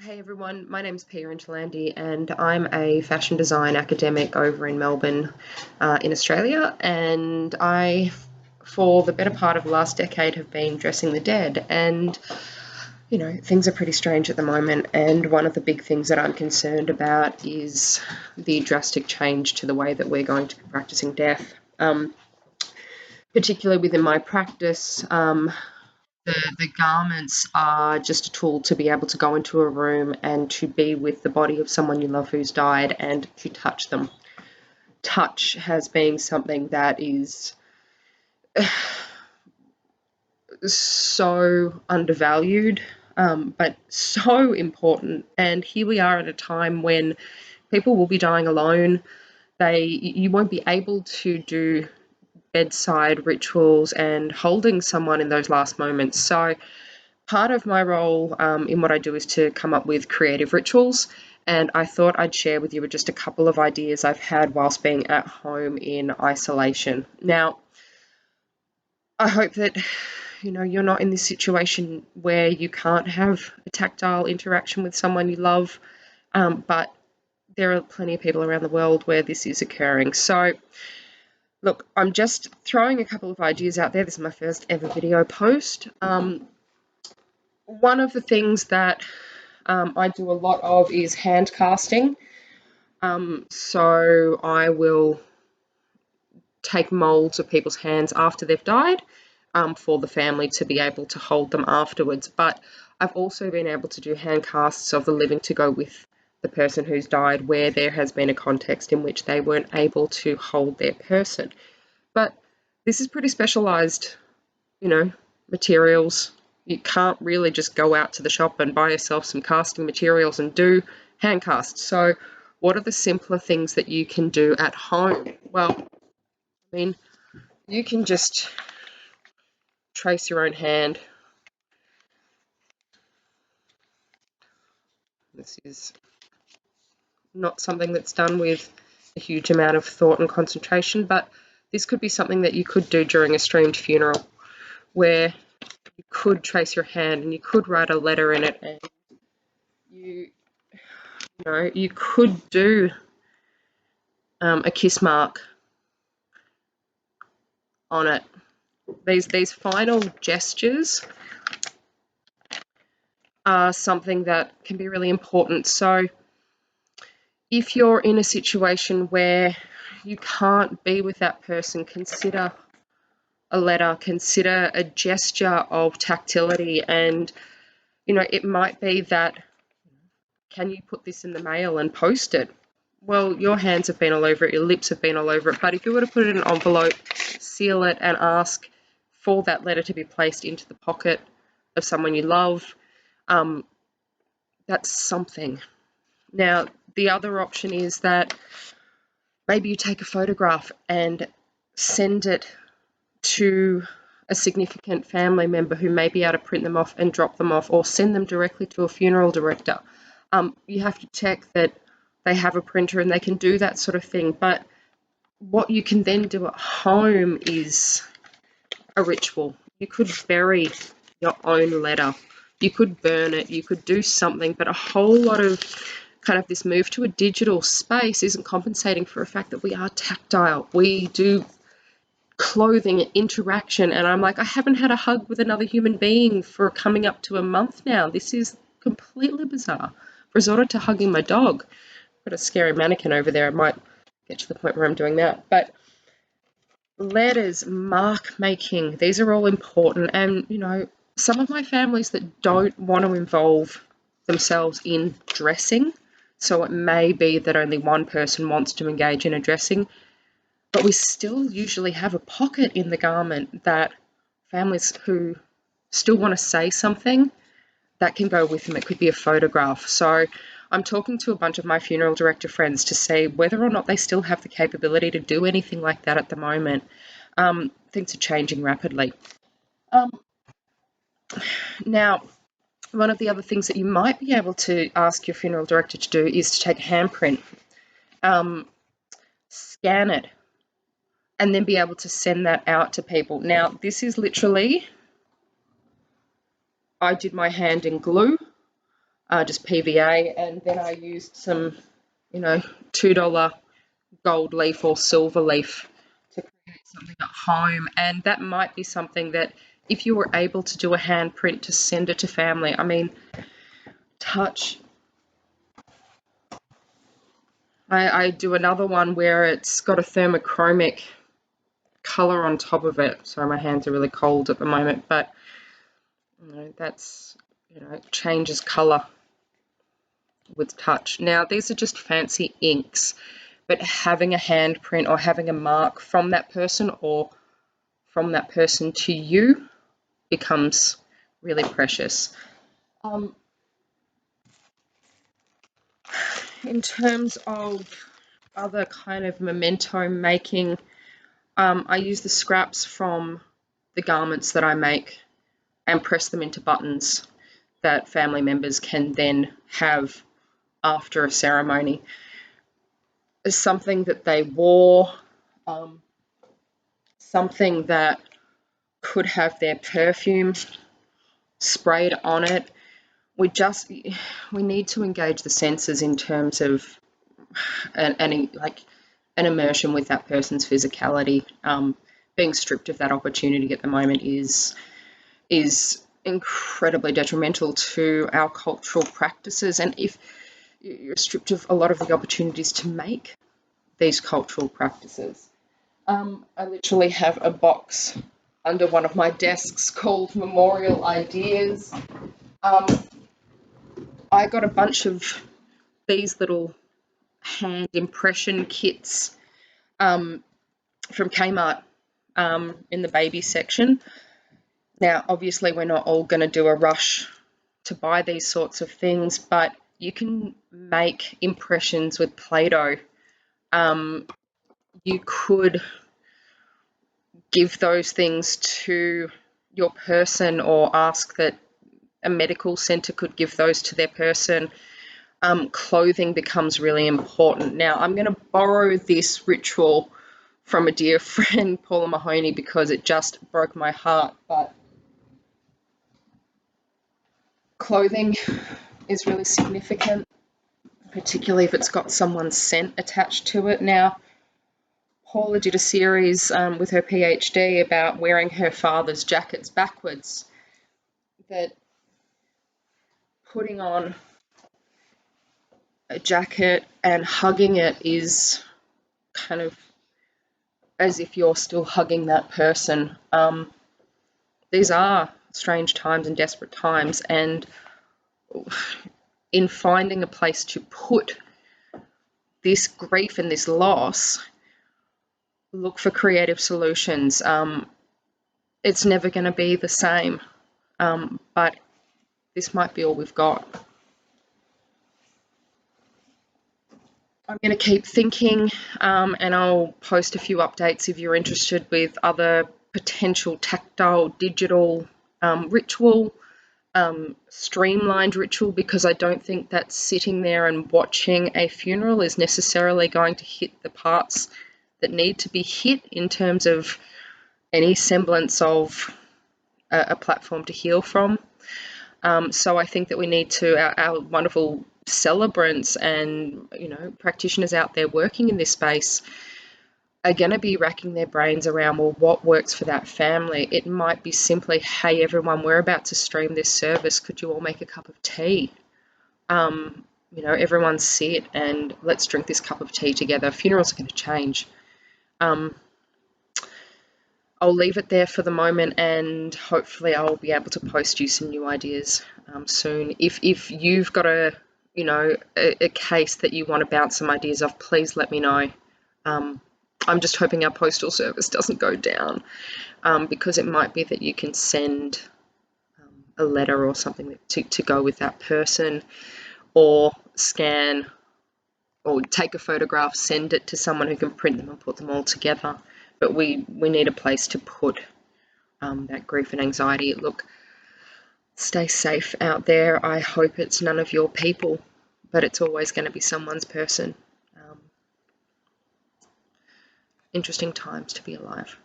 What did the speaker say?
Hey everyone, my name's Pia Intalandi and I'm a fashion design academic over in Melbourne, in Australia. And I, for the better part of the last decade, have been dressing the dead. And, things are pretty strange at the moment. And one of the big things that I'm concerned about is the drastic change to the way that we're going to be practicing death. Particularly within my practice, the garments are just a tool to be able to go into a room and to be with the body of someone you love who's died and to touch them. Touch has been something that is so undervalued, but so important. And here we are at a time when people will be dying alone. You won't be able to do bedside rituals and holding someone in those last moments. So part of my role in what I do is to come up with creative rituals, and I thought I'd share with you just a couple of ideas I've had whilst being at home in isolation. Now, I hope that you're not in this situation where you can't have a tactile interaction with someone you love, but there are plenty of people around the world where this is occurring. So look, I'm just throwing a couple of ideas out there. This is my first ever video post. One of the things that I do a lot of is hand casting. So I will take molds of people's hands after they've died, for the family to be able to hold them afterwards. But I've also been able to do hand casts of the living to go with the person who's died, where there has been a context in which they weren't able to hold their person. But this is pretty specialized, materials. You can't really just go out to the shop and buy yourself some casting materials and do hand casts. So what are the simpler things that you can do at home? Well, you can just trace your own hand. This is not something that's done with a huge amount of thought and concentration, but this could be something that you could do during a streamed funeral, where you could trace your hand and you could write a letter in it, and you could do a kiss mark on it. These final gestures are something that can be really important. So if you're in a situation where you can't be with that person, consider a letter, consider a gesture of tactility. And it might be that, can you put this in the mail and post it? Well, your hands have been all over it, your lips have been all over it, but if you were to put it in an envelope, seal it, and ask for that letter to be placed into the pocket of someone you love, that's something. Now, the other option is that maybe you take a photograph and send it to a significant family member who may be able to print them off and drop them off, or send them directly to a funeral director. You have to check that they have a printer and they can do that sort of thing. But what you can then do at home is a ritual. You could bury your own letter. You could burn it. You could do something. But a whole lot of kind of this move to a digital space isn't compensating for the fact that we are tactile. We do clothing and interaction. And I'm like, I haven't had a hug with another human being for coming up to a month now. This is completely bizarre. Resorted to hugging my dog. Got a scary mannequin over there. I might get to the point where I'm doing that. But letters, mark making, these are all important. And, some of my families that don't want to involve themselves in dressing, so it may be that only one person wants to engage in a dressing, but we still usually have a pocket in the garment that families who still want to say something, that can go with them. It could be a photograph. So I'm talking to a bunch of my funeral director friends to see whether or not they still have the capability to do anything like that at the moment. Things are changing rapidly. Now, one of the other things that you might be able to ask your funeral director to do is to take a handprint, scan it, and then be able to send that out to people. Now, this is literally, I did my hand in glue. just PVA, and then I used some, $2 gold leaf or silver leaf to create something at home. And that might be something that if you were able to do a handprint to send it to family, I mean, touch. I do another one where it's got a thermochromic color on top of it. Sorry, my hands are really cold at the moment, but that's, it changes color with touch. Now, these are just fancy inks, but having a handprint or having a mark from that person or from that person to you becomes really precious. In terms of other kind of memento making, I use the scraps from the garments that I make and press them into buttons that family members can then have after a ceremony. It's something that they wore, something that could have their perfume sprayed on it. We need to engage the senses in terms of an immersion with that person's physicality. Being stripped of that opportunity at the moment is incredibly detrimental to our cultural practices, and if you're stripped of a lot of the opportunities to make these cultural practices. I literally have a box under one of my desks called Memorial Ideas. I got a bunch of these little hand impression kits from Kmart in the baby section. Now, obviously, we're not all going to do a rush to buy these sorts of things, but you can make impressions with Play-Doh. You could give those things to your person or ask that a medical centre could give those to their person. Clothing becomes really important. Now, I'm going to borrow this ritual from a dear friend, Paula Mahoney, because it just broke my heart. But clothing is really significant, particularly if it's got someone's scent attached to it. Now, Paula did a series with her PhD about wearing her father's jackets backwards, that putting on a jacket and hugging it is kind of as if you're still hugging that person. These are strange times and desperate times, and in finding a place to put this grief and this loss, look for creative solutions. It's never going to be the same, but this might be all we've got. I'm going to keep thinking, and I'll post a few updates if you're interested with other potential tactile, digital ritual, streamlined ritual, because I don't think that sitting there and watching a funeral is necessarily going to hit the parts that need to be hit in terms of any semblance of a platform to heal from. So I think that we need to, our wonderful celebrants and practitioners out there working in this space are going to be racking their brains around, well, what works for that family? It might be simply, hey, everyone, we're about to stream this service. Could you all make a cup of tea? Everyone sit and let's drink this cup of tea together. Funerals are going to change. I'll leave it there for the moment, and hopefully I'll be able to post you some new ideas soon. If you've got a case that you want to bounce some ideas off, please let me know. I'm just hoping our postal service doesn't go down, because it might be that you can send a letter or something to go with that person, or scan or take a photograph, send it to someone who can print them and put them all together. But we need a place to put that grief and anxiety. Look, stay safe out there. I hope it's none of your people, but it's always going to be someone's person. Interesting times to be alive.